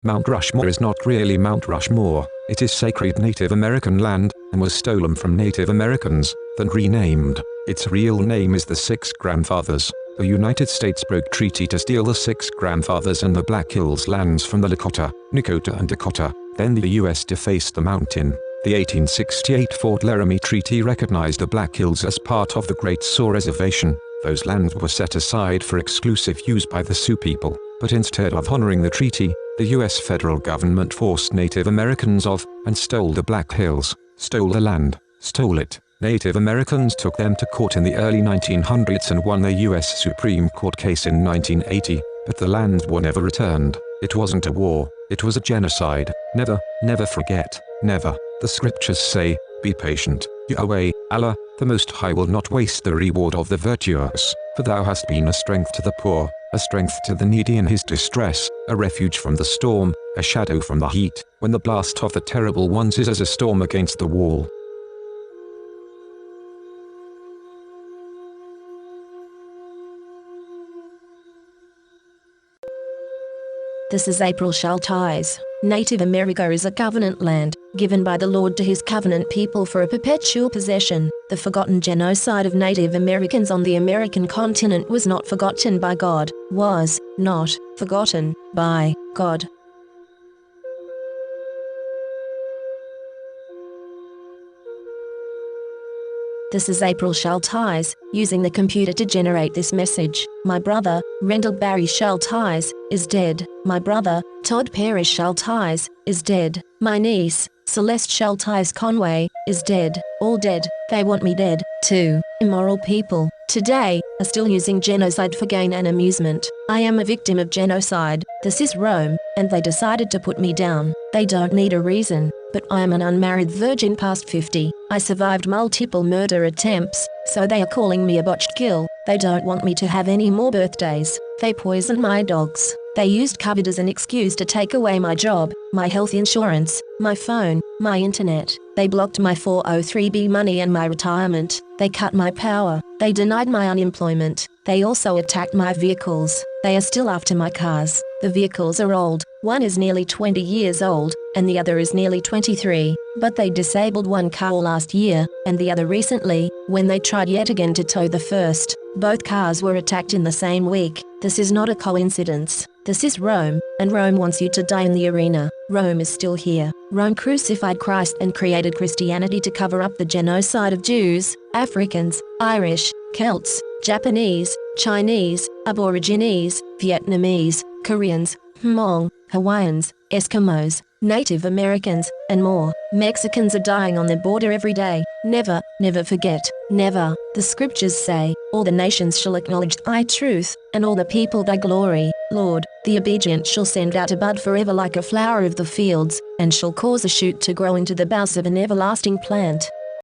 Mount Rushmore is not really Mount Rushmore. It is sacred Native American land, and was stolen from Native Americans, then renamed. Its real name is the Six Grandfathers. The United States broke treaty to steal the Six Grandfathers and the Black Hills lands from the Lakota, Nakota and Dakota. Then the U.S. defaced the mountain. The 1868 Fort Laramie Treaty recognized the Black Hills as part of the Great Sioux Reservation. Those lands were set aside for exclusive use by the Sioux people, but instead of honoring the treaty, the U.S. federal government forced Native Americans off, and stole the Black Hills, stole the land, stole it. Native Americans took them to court in the early 1900s and won the U.S. Supreme Court case in 1980, but the lands were never returned. It wasn't a war, it was a genocide. Never, never forget, never. The scriptures say, "Be patient, Yahweh, Allah, the Most High will not waste the reward of the virtuous, for thou hast been a strength to the poor, a strength to the needy in his distress, a refuge from the storm, a shadow from the heat, when the blast of the terrible ones is as a storm against the wall." This is April Schulthies. Native America is a covenant land, given by the Lord to his covenant people for a perpetual possession. The forgotten genocide of Native Americans on the American continent was not forgotten by God, was not forgotten by God. This is April Schulthies, using the computer to generate this message. My brother, Rendell Barry Schulthies, is dead. My brother, Todd Perry Schulthies, is dead. My niece, Celeste Schulthies Conway, is dead. All dead. They want me dead, too. Immoral people, today, are still using genocide for gain and amusement. I am a victim of genocide. This is Rome, and they decided to put me down. They don't need a reason, but I am an unmarried virgin past 50. I survived multiple murder attempts, so they are calling me a botched kill. They don't want me to have any more birthdays. They poisoned my dogs. They used COVID as an excuse to take away my job, my health insurance, my phone, my internet. They blocked my 403b money and my retirement. They cut my power. They denied my unemployment. They also attacked my vehicles. They are still after my cars. The vehicles are old. One is nearly 20 years old, and the other is nearly 23. But they disabled one car last year, and the other recently, when they tried yet again to tow the first. Both cars were attacked in the same week. This is not a coincidence. This is Rome, and Rome wants you to die in the arena. Rome is still here. Rome crucified Christ and created Christianity to cover up the genocide of Jews, Africans, Irish, Celts, Japanese, Chinese, Aborigines, Vietnamese, Koreans, Hmong, Hawaiians, Eskimos, Native Americans, and more. Mexicans are dying on the border every day. Never, never forget, never. The scriptures say, all the nations shall acknowledge thy truth, and all the people thy glory. Lord, the obedient shall send out a bud forever like a flower of the fields, and shall cause a shoot to grow into the boughs of an everlasting plant.